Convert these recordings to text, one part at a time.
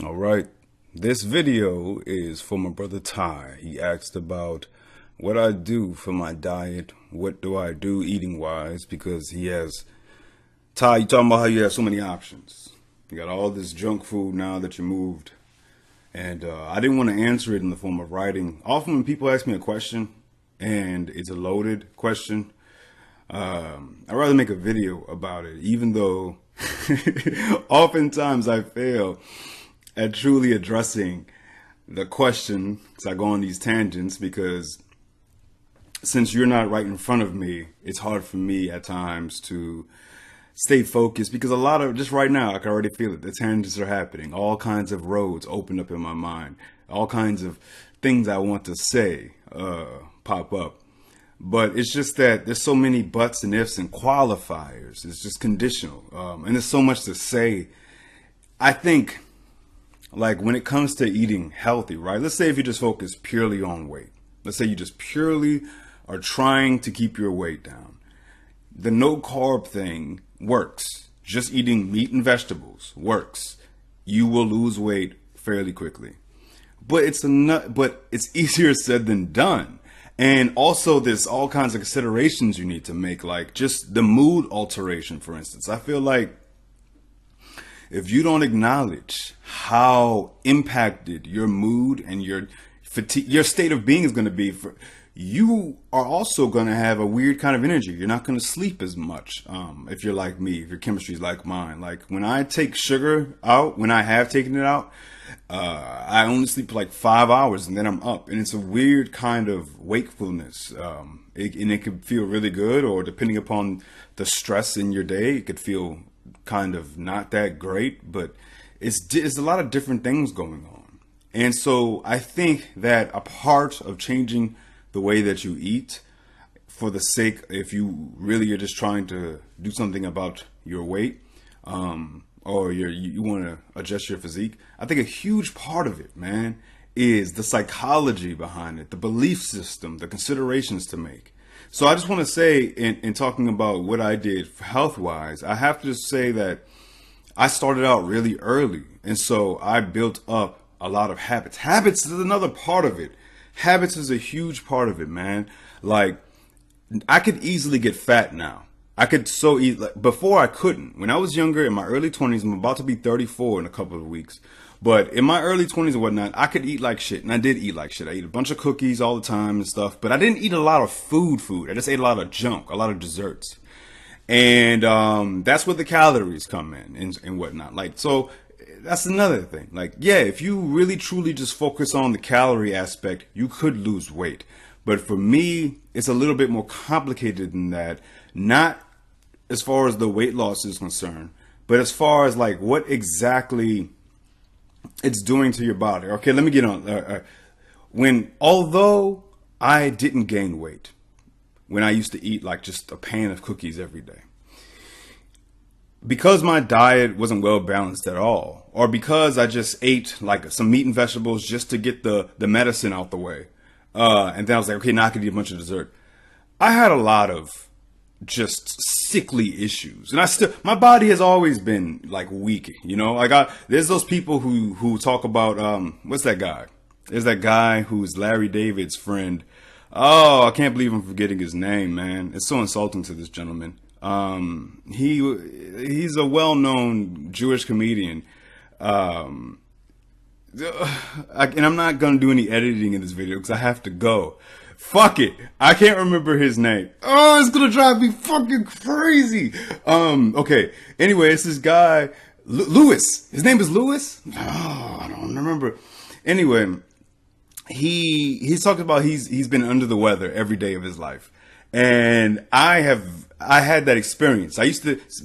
All right. This video is for my brother Ty. He asked about what I do for my diet. What do I do eating wise? Because he has, Ty, you talking about how you have so many options. You got all this junk food now that you moved. And I didn't want to answer it in the form of writing. Often when people ask me a question and it's a loaded question, I'd rather make a video about it, even though oftentimes I fail at truly addressing the question, because I go on these tangents, because since you're not right in front of me, it's hard for me at times to stay focused, because a lot of, just right now, I can already feel it. The tangents are happening. All kinds of roads open up in my mind. All kinds of things I want to say pop up. But it's just that there's so many buts and ifs and qualifiers. It's just conditional. And there's so much to say. I think, like, when it comes to eating healthy, right? Let's say if you just focus purely on weight. Let's say you just purely are trying to keep your weight down. The no carb thing works. Just eating meat and vegetables works. You will lose weight fairly quickly. But it's easier said than done. And also there's all kinds of considerations you need to make, like just the mood alteration, for instance. I feel like if you don't acknowledge how impacted your mood and your fatigue, your state of being is going to be, you are also going to have a weird kind of energy. You're not going to sleep as much. If you're like me, if your chemistry is like mine, like when I take sugar out, when I have taken it out, I only sleep for like 5 hours and then I'm up, and it's a weird kind of wakefulness. And it could feel really good, or depending upon the stress in your day, it could feel kind of not that great, but it's a lot of different things going on. And so I think that a part of changing the way that you eat, for the sake, if you really are just trying to do something about your weight, or you want to adjust your physique, I think a huge part of it, man, is the psychology behind it, the belief system, the considerations to make. So I just want to say, in talking about what I did health-wise, I have to just say that I started out really early. And so I built up a lot of habits. Habits is another part of it. Habits is a huge part of it, man. Like, I could easily get fat now. I could so eat, like, before I couldn't. When I was younger, in my early 20s, I'm about to be 34 in a couple of weeks. But in my early 20s and whatnot, I could eat like shit. And I did eat like shit. I ate a bunch of cookies all the time and stuff. But I didn't eat a lot of food. I just ate a lot of junk, a lot of desserts. And that's where the calories come in and whatnot. Like, so that's another thing. Like, yeah, if you really truly just focus on the calorie aspect, you could lose weight. But for me, it's a little bit more complicated than that. Not as far as the weight loss is concerned, but as far as like what exactly it's doing to your body. Okay, let me get on. Although I didn't gain weight when I used to eat like just a pan of cookies every day, because my diet wasn't well balanced at all, or because I just ate like some meat and vegetables just to get the medicine out the way, and then I was like, okay, now I can eat a bunch of dessert. I had a lot of just sickly issues, and my body has always been like weak, you know. Like, there's those people who talk about what's that guy? There's that guy who's Larry David's friend. Oh, I can't believe I'm forgetting his name, man. It's so insulting to this gentleman. He's a well-known Jewish comedian. And I'm not gonna do any editing in this video because I have to go. Fuck it. I can't remember his name. Oh, it's gonna drive me fucking crazy. Okay. Anyway, it's this guy, Lewis. His name is Lewis? Oh, I don't remember. Anyway, he's talking about he's been under the weather every day of his life. And I had that experience.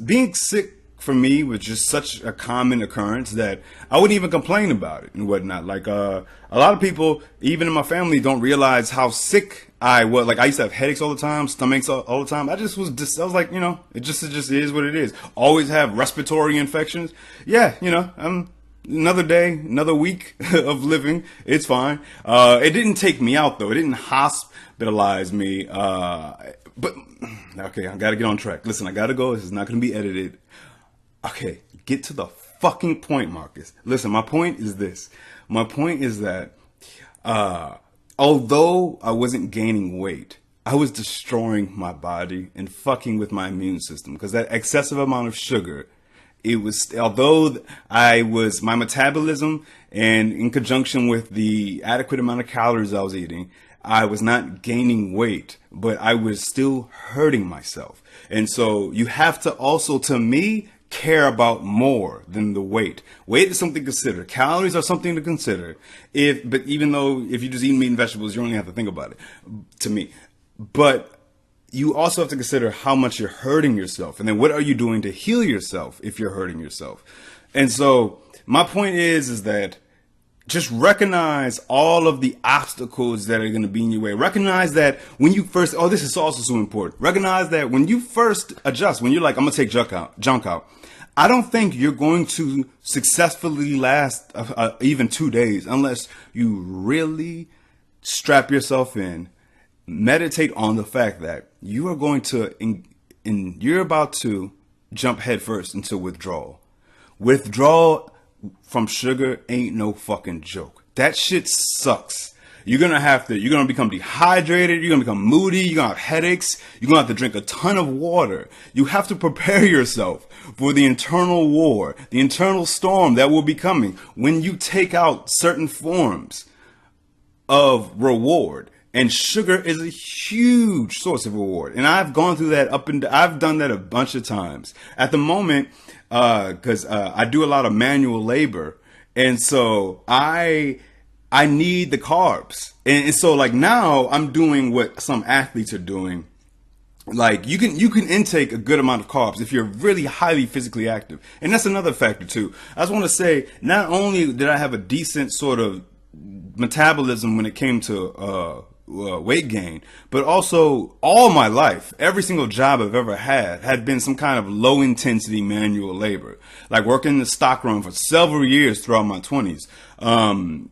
Being sick for me was just such a common occurrence that I wouldn't even complain about it and whatnot. Like, a lot of people, even in my family, don't realize how sick I was. Like, I used to have headaches all the time, stomachs all the time. I was like, you know, it just is what it is. Always have respiratory infections. Yeah, you know, another day, another week of living. It's fine. It didn't take me out though. It didn't hospitalize me. But okay, I gotta get on track. Listen, I gotta go. This is not gonna be edited. Okay, get to the fucking point, Marcus. Listen, my point is this. My point is that although I wasn't gaining weight, I was destroying my body and fucking with my immune system because that excessive amount of sugar, it was, although my metabolism and in conjunction with the adequate amount of calories I was eating, I was not gaining weight, but I was still hurting myself. And so you have to also, to me, care about more than the weight. Weight is something to consider. Calories are something to consider. But even though if you just eat meat and vegetables, you only have to think about it, to me. But you also have to consider how much you're hurting yourself. And then what are you doing to heal yourself if you're hurting yourself? And so my point is that just recognize all of the obstacles that are going to be in your way. Recognize that when you first, this is also so important. Recognize that when you first adjust, when you're like, I'm going to take junk out. I don't think you're going to successfully last even 2 days unless you really strap yourself in, meditate on the fact that you are going to, you're about to jump headfirst into withdrawal. Withdrawal from sugar ain't no fucking joke. That shit sucks. You're going to become dehydrated. You're going to become moody. You're going to have headaches. You're going to have to drink a ton of water. You have to prepare yourself for the internal war, the internal storm that will be coming when you take out certain forms of reward. And sugar is a huge source of reward. And I've gone through that I've done that a bunch of times. At the moment, because I do a lot of manual labor. And so I need the carbs. And so like now I'm doing what some athletes are doing. Like you can intake a good amount of carbs if you're really highly physically active. And that's another factor too. I just want to say, not only did I have a decent sort of metabolism when it came to weight gain, but also all my life, every single job I've ever had been some kind of low intensity manual labor, like working in the stockroom for several years throughout my 20s.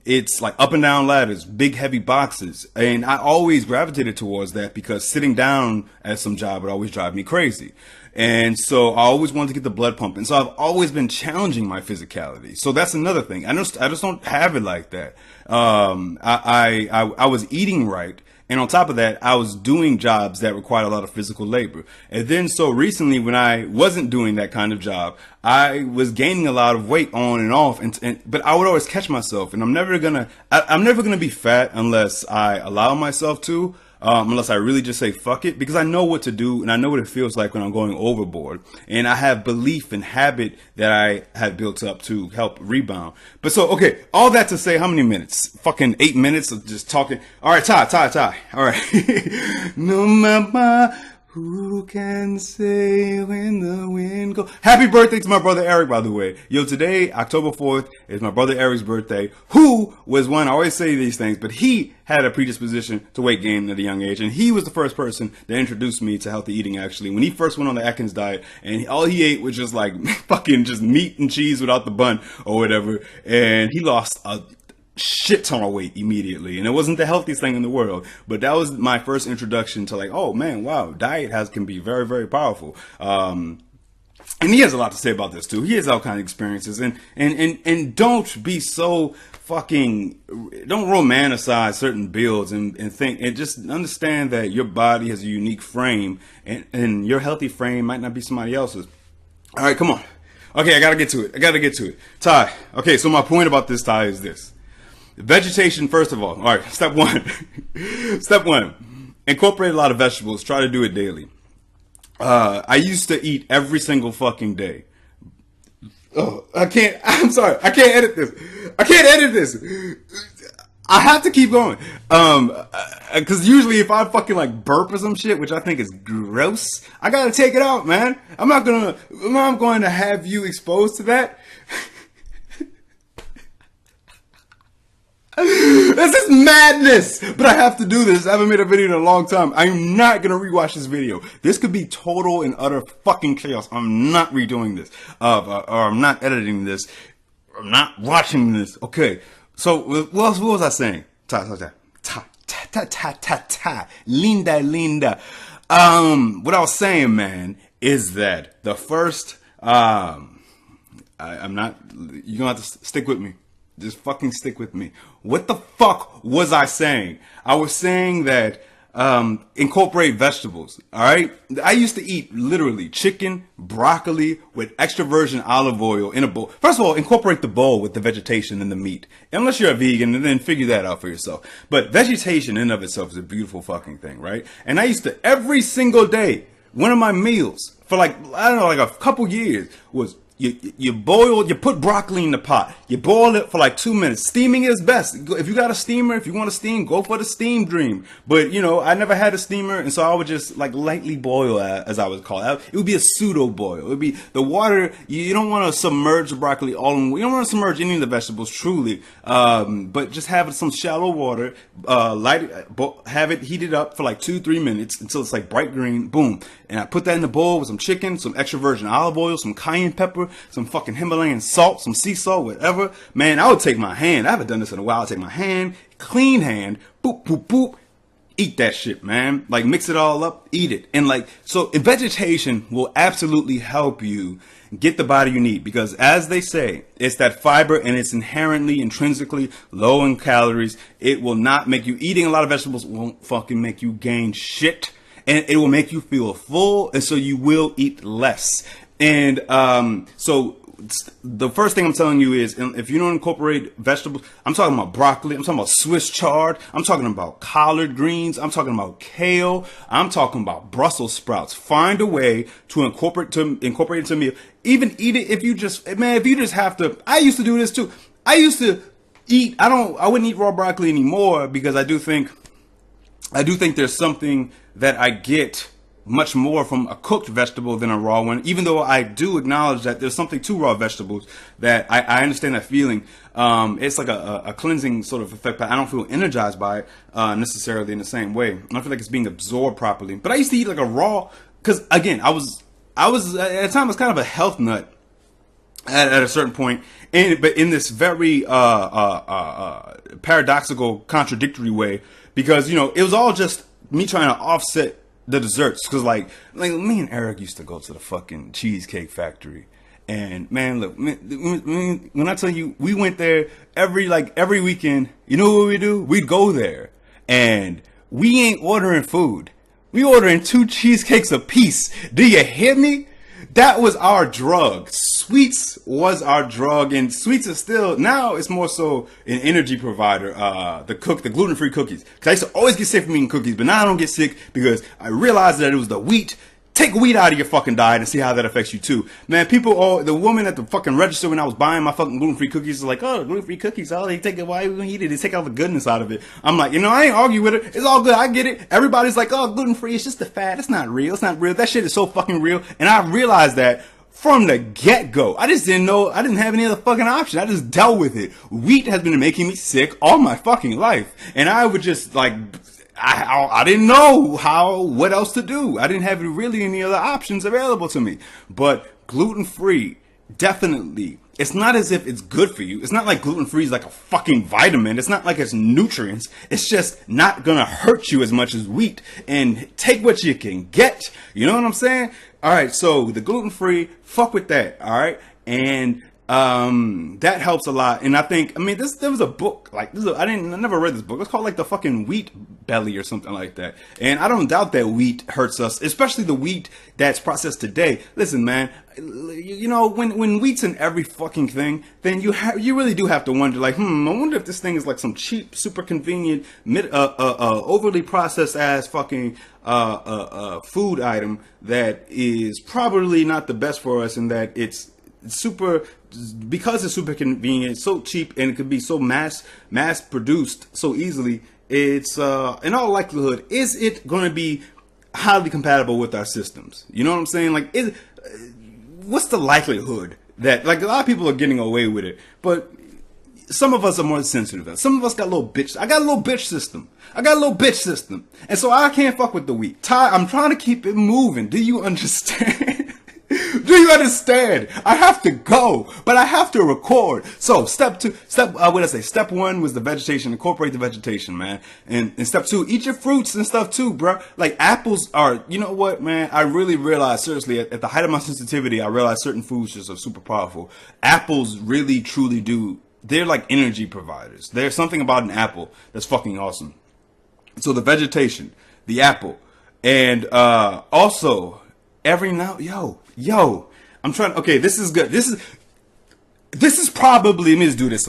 It's like up and down ladders, big heavy boxes. And I always gravitated towards that because sitting down at some job would always drive me crazy. And so I always wanted to get the blood pumping. So I've always been challenging my physicality. So that's another thing. I just don't have it like that. I was eating right. And on top of that, I was doing jobs that required a lot of physical labor. And then so recently when I wasn't doing that kind of job, I was gaining a lot of weight on and off. But I would always catch myself, and I'm never going to be fat unless I allow myself to. Unless I really just say fuck it, because I know what to do and I know what it feels like when I'm going overboard, and I have belief and habit that I have built up to help rebound. But so, okay, all that to say, how many minutes? Fucking 8 minutes of just talking. All right, Ty. All right. No mama, who can say when the wind goes? Happy birthday to my brother Eric, by the way. Yo, today, October 4th, is my brother Eric's birthday, who was one, I always say these things, but he had a predisposition to weight gain at a young age. And he was the first person that introduced me to healthy eating, actually. When he first went on the Atkins diet, and all he ate was just like fucking just meat and cheese without the bun or whatever. And he lost a shit ton of weight immediately, and it wasn't the healthiest thing in the world, but that was my first introduction to like, oh man, wow, diet can be very, very powerful. And he has a lot to say about this too. He has all kinds of experiences, and don't be so fucking, don't romanticize certain builds and think, and just understand that your body has a unique frame, and your healthy frame might not be somebody else's. All right, come on. Okay, I gotta get to it. Ty. Okay, so my point about this, Ty, is this. Vegetation, first of all. All right, step one. Step one, incorporate a lot of vegetables. Try to do it daily. I used to eat every single fucking day. Oh, I'm sorry. I can't edit this. I have to keep going. Cause usually if I fucking like burp or some shit, which I think is gross, I gotta take it out, man. I'm not going to have you exposed to that. This is madness, but I have to do this. I haven't made a video in a long time. I'm not gonna rewatch this video. This could be total and utter fucking chaos. I'm not redoing this, or I'm not editing this. I'm not watching this. Okay, so what was I saying? Linda. What I was saying, man, is that the first I'm not. You're gonna have to stick with me. Just fucking stick with me. What the fuck was I saying? I was saying that incorporate vegetables. All right. I used to eat literally chicken, broccoli with extra virgin olive oil in a bowl. First of all, incorporate the bowl with the vegetation and the meat. Unless you're a vegan, and then figure that out for yourself. But vegetation in and of itself is a beautiful fucking thing, right? And I used to every single day, one of my meals for like, I don't know, like a couple years was you put broccoli in the pot. You boil it for like 2 minutes. Steaming is best. If you got a steamer, if you want to steam, go for the steam dream. But, you know, I never had a steamer, and so I would just like lightly boil, as I would call it. It would be a pseudo boil. It would be the water. You don't want to submerge the broccoli all in. You don't want to submerge any of the vegetables truly. But just have some shallow water, have it heated up for like 2-3 minutes until it's like bright green. Boom. And I put that in the bowl with some chicken, some extra virgin olive oil, some cayenne pepper, some fucking Himalayan salt, some sea salt, whatever. Man, I would take my hand. I haven't done this in a while. I'd take my hand, clean hand, boop, boop, boop. Eat that shit, man. Like, mix it all up, eat it. And like, so vegetation will absolutely help you get the body you need, because as they say, it's that fiber, and it's intrinsically low in calories. It will not make you, eating a lot of vegetables won't fucking make you gain shit. And it will make you feel full, and so you will eat less. And so the first thing I'm telling you is, if you don't incorporate vegetables, I'm talking about broccoli, I'm talking about Swiss chard, I'm talking about collard greens, I'm talking about kale, I'm talking about Brussels sprouts. Find a way to incorporate it into a meal. Even eat it if you just have to. I used to do this too. I used to eat. I wouldn't eat raw broccoli anymore, because I do think there's something that I get much more from a cooked vegetable than a raw one, even though I do acknowledge that there's something to raw vegetables that I understand that feeling. It's like a cleansing sort of effect, but I don't feel energized by it necessarily in the same way. I don't feel like it's being absorbed properly. But I used to eat like a raw, because again, I was at the time I was kind of a health nut at a certain point, but in this very paradoxical, contradictory way, because, you know, it was all just me trying to offset the desserts. Because like me and Eric used to go to the fucking Cheesecake Factory, and man, look, when I tell you, we went there every weekend. You know what we do? We'd go there, and we ain't ordering food. We ordering 2 cheesecakes a piece. Do you hear me? That was our drug. Sweets was our drug, and sweets is still, now it's more so an energy provider. The gluten-free cookies. Cause I used to always get sick from eating cookies, but now I don't get sick because I realized that it was the wheat. Take wheat out of your fucking diet and see how that affects you too. Man, the woman at the fucking register when I was buying my fucking gluten-free cookies was like, oh, gluten-free cookies, oh, they take it, why are we gonna eat it? They take all the goodness out of it. I'm like, you know, I ain't argue with her. It's all good, I get it. Everybody's like, oh, gluten-free, it's just a fad. It's not real, it's not real. That shit is so fucking real. And I realized that from the get-go. I just didn't know, I didn't have any other fucking option. I just dealt with it. Wheat has been making me sick all my fucking life. And I would just like, I didn't know what else to do. I didn't have really any other options available to me. But gluten-free, definitely. It's not as if it's good for you. It's not like gluten-free is like a fucking vitamin. It's not like it's nutrients. It's just not gonna hurt you as much as wheat. And take what you can get. You know what I'm saying? All right, so the gluten-free, fuck with that. All right, and that helps a lot. And I think, there was a book like this. I never read this book. It's called like the fucking Wheat Belly or something like that. And I don't doubt that wheat hurts us, especially the wheat that's processed today. Listen, man, you know, when wheat's in every fucking thing, then you really do have to wonder, like, I wonder if this thing is like some cheap, super convenient, overly processed ass fucking food item that is probably not the best for us, and that it's super, because it's super convenient, so cheap, and it could be so mass produced so easily. It's in all likelihood, is it going to be highly compatible with our systems? You know what I'm saying? Like, what's the likelihood that, like, a lot of people are getting away with it, but some of us are more sensitive. Some of us got a little bitch. I got a little bitch system. And so I can't fuck with the wheat. I'm trying to keep it moving. Do you understand? Do you understand? I have to go, but I have to record. So step what did I say? Step one was the vegetation. Incorporate the vegetation, man. And step two, eat your fruits and stuff too, bro. Like apples are, you know what, man? I really realized, seriously, at the height of my sensitivity, I realized certain foods just are super powerful. Apples really, truly do. They're like energy providers. There's something about an apple that's fucking awesome. So the vegetation, the apple, and also every now, yo, I'm trying. Okay, this is good. This is probably, let me just do this.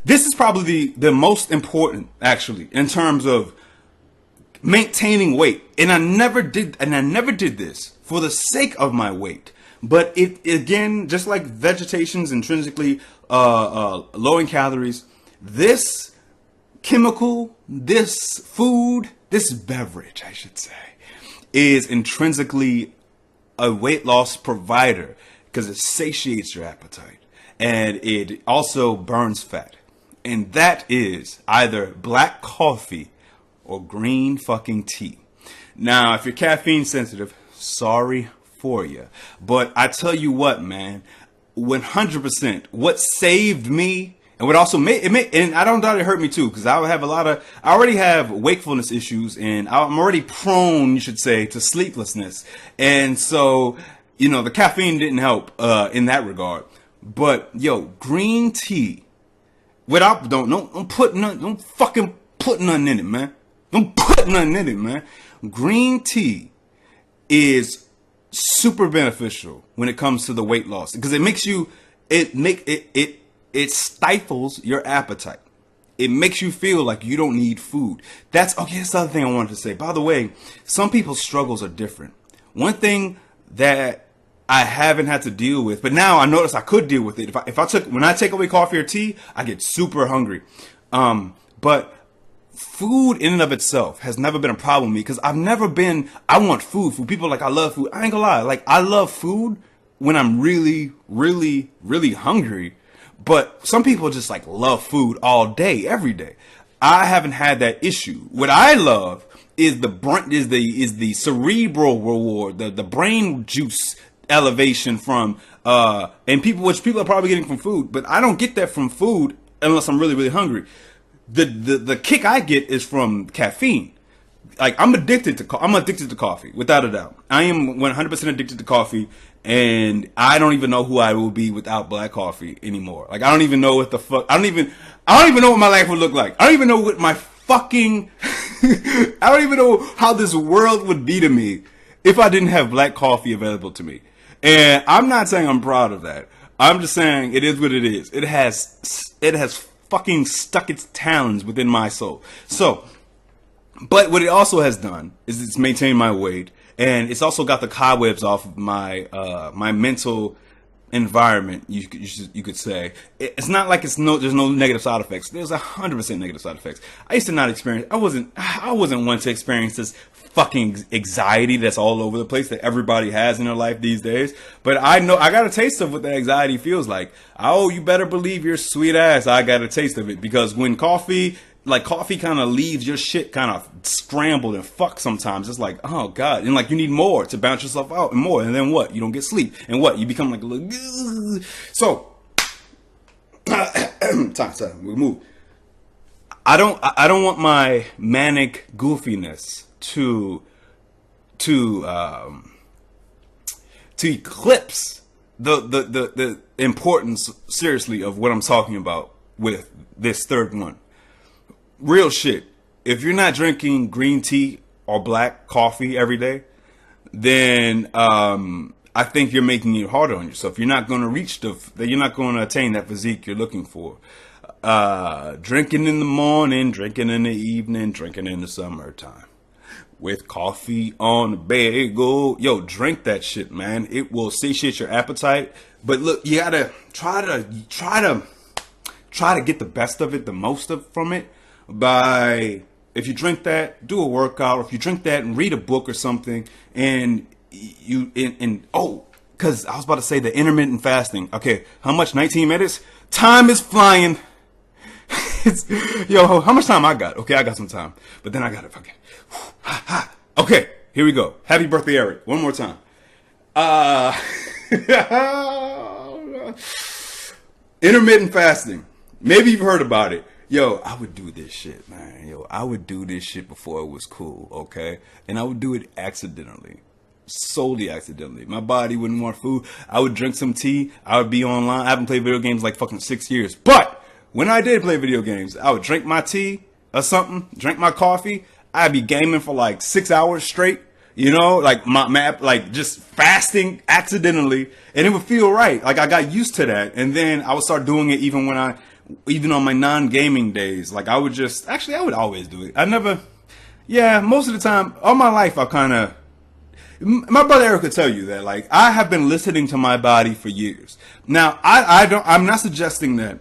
This is probably the most important, actually, in terms of maintaining weight. And I never did this for the sake of my weight. But it, again, just like vegetation's intrinsically low in calories, this chemical, this food, this beverage, I should say, is intrinsically a weight loss provider because it satiates your appetite and it also burns fat. And that is either black coffee or green fucking tea. Now, if you're caffeine sensitive, sorry for you. But I tell you what, man, 100%, what saved me and what also and I don't doubt it hurt me too, because I already have wakefulness issues and I'm already prone, you should say, to sleeplessness. And so, you know, the caffeine didn't help in that regard. But yo, green tea, don't fucking put nothing in it, man. Don't put nothing in it, man. Green tea is super beneficial when it comes to the weight loss because it makes you, it stifles your appetite. It makes you feel like you don't need food. That's the other thing I wanted to say. By the way, some people's struggles are different. One thing that I haven't had to deal with, but now I notice I could deal with it. When I take away coffee or tea, I get super hungry. But food in and of itself has never been a problem with me because I want food. People are like, I love food. I ain't gonna lie. Like, I love food when I'm really, really, really hungry. But some people just like love food all day, every day. I haven't had that issue. What I love is the cerebral reward, the brain juice elevation from which people are probably getting from food, but I don't get that from food unless I'm really, really hungry. The kick I get is from caffeine. Like, I'm addicted to coffee, without a doubt. I am 100% addicted to coffee, and I don't even know who I will be without black coffee anymore. Like, I don't even know what the fuck, I don't even know what my life would look like. I don't even know what my fucking, I don't even know how this world would be to me if I didn't have black coffee available to me. And I'm not saying I'm proud of that. I'm just saying it is what it is. It has fucking stuck its talons within my soul. So, but what it also has done is it's maintained my weight, and it's also got the cobwebs off of my my mental environment. You could say it's not like there's no negative side effects. There's 100% negative side effects. I used to not experience. I wasn't one to experience this fucking anxiety that's all over the place that everybody has in their life these days. But I know I got a taste of what that anxiety feels like. Oh, you better believe your sweet ass I got a taste of it, because when coffee kind of leaves your shit kind of scrambled and fucked sometimes. It's like, oh God. And like, you need more to bounce yourself out and more. And then what? You don't get sleep. And what? You become like a little, so time, we move. I don't want my manic goofiness to eclipse the importance, seriously, of what I'm talking about with this third one. Real shit. If you're not drinking green tea or black coffee every day, then I think you're making it harder on yourself. You're not going to you're not going to attain that physique you're looking for. Drinking in the morning, drinking in the evening, drinking in the summertime. With coffee on the bagel. Yo, drink that shit, man. It will satiate your appetite. But look, you gotta try to get the best of it, the most from it. If you drink that, do a workout. Or if you drink that and read a book or something, and because I was about to say the intermittent fasting. Okay, how much? 19 minutes? Time is flying. Yo, how much time I got? Okay, I got some time, but then I got it. Okay, here we go. Happy birthday, Eric. One more time. Intermittent fasting. Maybe you've heard about it. Yo, I would do this shit, man. Yo, I would do this shit before it was cool, okay? And I would do it accidentally. Solely accidentally. My body wouldn't want food. I would drink some tea. I would be online. I haven't played video games like fucking 6 years. But when I did play video games, I would drink my tea or something, drink my coffee. I'd be gaming for like 6 hours straight. You know, like my map, like just fasting accidentally, and it would feel right. Like I got used to that, and then I would start doing it even even on my non-gaming days. Like I would always do it. Most of the time, all my life, my brother Eric could tell you that, like, I have been listening to my body for years. Now, I'm not suggesting that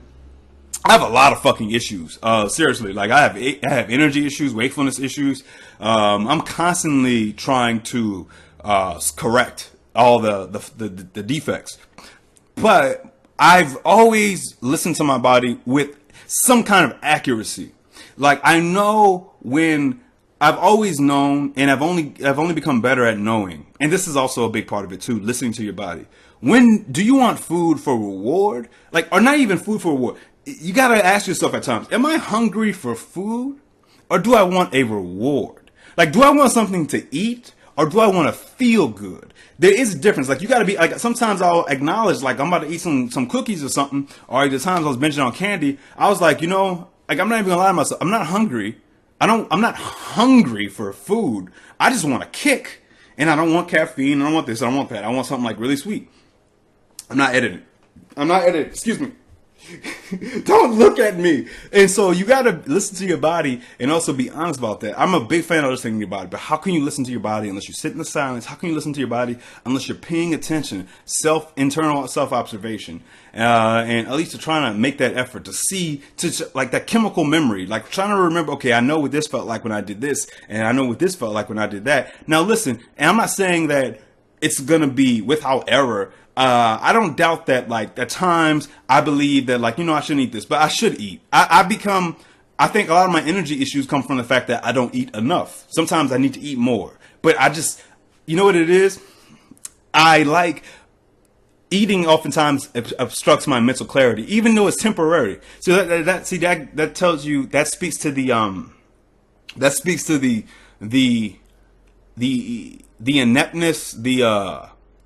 I have a lot of fucking issues. Seriously, like I have energy issues, wakefulness issues. I'm constantly trying to correct all the defects, but I've always listened to my body with some kind of accuracy. Like I know when I've always known, and I've only become better at knowing. And this is also a big part of it too, listening to your body. When do you want food for reward? Like, or not even food for reward. You gotta ask yourself at times, am I hungry for food, or do I want a reward? Like, do I want something to eat, or do I want to feel good? There is a difference. Like, you gotta be, like, sometimes I'll acknowledge, like, I'm about to eat some cookies or something, or like the times I was binging on candy, I was like, like, I'm not even gonna lie to myself, I'm not hungry. I'm not hungry for food. I just want a kick, and I don't want caffeine, I don't want this, I don't want that. I want something, like, really sweet. I'm not editing. Excuse me. Don't look at me. And so you got to listen to your body and also be honest about that. I'm a big fan of listening to your body, but how can you listen to your body unless you sit in the silence? How can you listen to your body unless you're paying attention, internal self-observation, and at least to try to make that effort to see, like that chemical memory, like trying to remember, okay, I know what this felt like when I did this, and I know what this felt like when I did that. Now listen, and I'm not saying that it's going to be without error. I don't doubt that, like, at times I believe that, like, I shouldn't eat this, but I should eat. I think a lot of my energy issues come from the fact that I don't eat enough. Sometimes I need to eat more, but you know what it is? I like eating oftentimes obstructs my mental clarity, even though it's temporary. So that tells you, that speaks to the ineptness,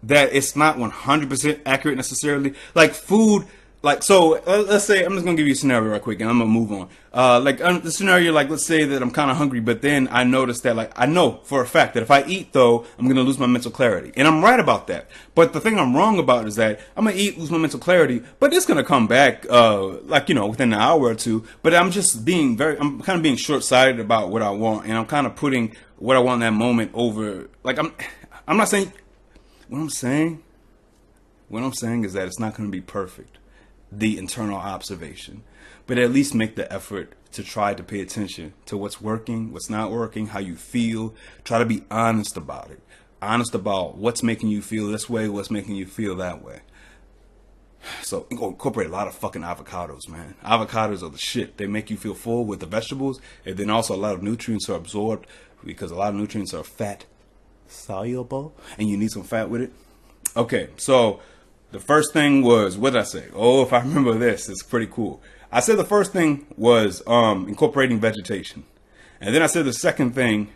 that it's not 100% accurate necessarily. Like food, like, so let's say, I'm just gonna give you a scenario right quick and I'm gonna move on. The scenario, like, let's say that I'm kind of hungry, but then I notice that, like, I know for a fact that if I eat though, I'm gonna lose my mental clarity. And I'm right about that. But the thing I'm wrong about is that I'm gonna eat, lose my mental clarity, but it's gonna come back, within an hour or two. But I'm kind of being short-sighted about what I want. And I'm kind of putting what I want in that moment over, like, I'm not saying, what I'm saying is that it's not going to be perfect, the internal observation, but at least make the effort to try to pay attention to what's working, what's not working, how you feel. Try to be honest about it. Honest about what's making you feel this way, what's making you feel that way. So incorporate a lot of fucking avocados, man. Avocados are the shit. They make you feel full with the vegetables, and then also a lot of nutrients are absorbed because a lot of nutrients are fat soluble, and you need some fat with it. Okay, so the first thing was, what did I say? Oh, if I remember this, it's pretty cool. I said the first thing was incorporating vegetation, and then I said the second thing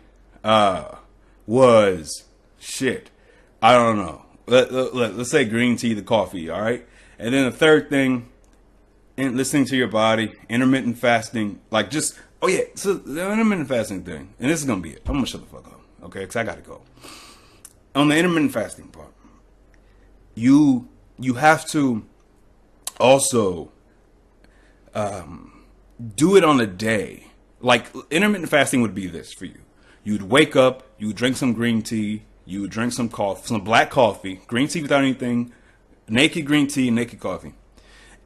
was shit. I don't know. Let's say green tea, the coffee, all right. And then the third thing, listening to your body, intermittent fasting, like just so the intermittent fasting thing, and this is gonna be it. I'm gonna shut the fuck up. Okay, because I gotta go. On the intermittent fasting part, you have to also do it on a day. Like, intermittent fasting would be this for you. You'd wake up, you would drink some green tea, you would drink some coffee, some black coffee, green tea without anything, naked green tea, naked coffee.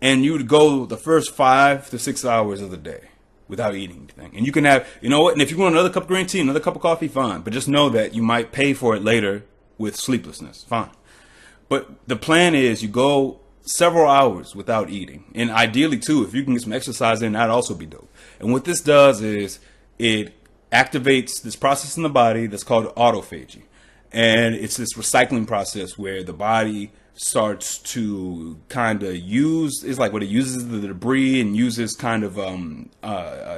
And you would go the first 5 to 6 hours of the day without eating anything. And you can have, you know what, and if you want another cup of green tea, another cup of coffee, fine. But just know that you might pay for it later with sleeplessness. Fine. But the plan is you go several hours without eating. And ideally, too, if you can get some exercise in, that'd also be dope. And what this does is it activates this process in the body that's called autophagy. And it's this recycling process where the body starts to kind of use, it's like what it uses the debris and uses kind of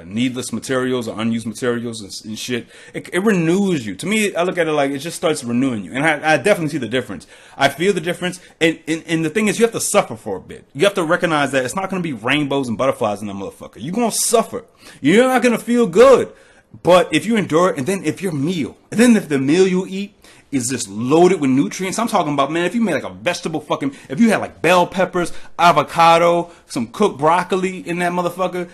needless materials or unused materials and shit. It renews you. To me, I look at it like it just starts renewing you, and I definitely see the difference. I feel the difference, and the thing is, you have to suffer for a bit. You have to recognize that it's not going to be rainbows and butterflies in that motherfucker. You're going to suffer. You're not going to feel good. But if you endure it, and then if your meal, and then if the meal you eat is just loaded with nutrients. I'm talking about, man, if you made like a vegetable fucking, if you had like bell peppers, avocado, some cooked broccoli in that motherfucker,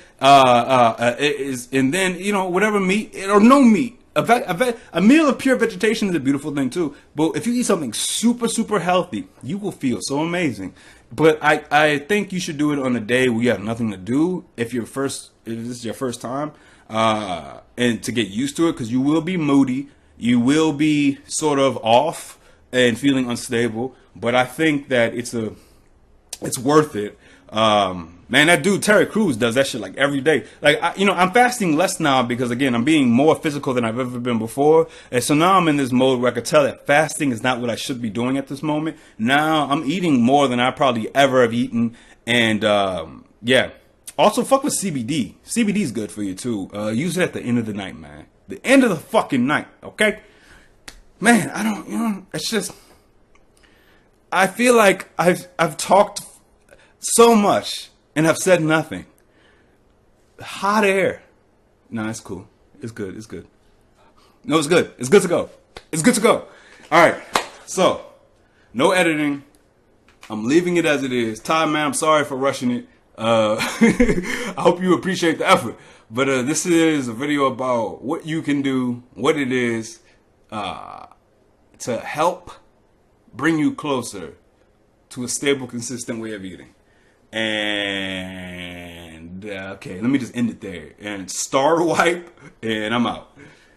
and then, you know, whatever meat, or no meat. A meal of pure vegetation is a beautiful thing too. But if you eat something super, super healthy, you will feel so amazing. But I think you should do it on a day where you have nothing to do. If this is your first time, and to get used to it, because you will be moody. You will be sort of off and feeling unstable, but I think that it's worth it. Man, that dude Terry Crews does that shit like every day. Like, I'm fasting less now because, again, I'm being more physical than I've ever been before, and so now I'm in this mode where I can tell that fasting is not what I should be doing at this moment. Now I'm eating more than I probably ever have eaten, and yeah. Also, fuck with CBD. CBD is good for you too. Use it at the end of the night, man. The end of the fucking night, okay? Man, I don't, it's just, I feel like I've talked so much and have said nothing. Hot air. No, it's cool. It's good. It's good. No, it's good. It's good to go. It's good to go. All right. So, no editing. I'm leaving it as it is. Ty, man, I'm sorry for rushing it. I hope you appreciate the effort. But this is a video about what you can do, what it is, to help bring you closer to a stable, consistent way of eating. And okay, let me just end it there. And star wipe, and I'm out.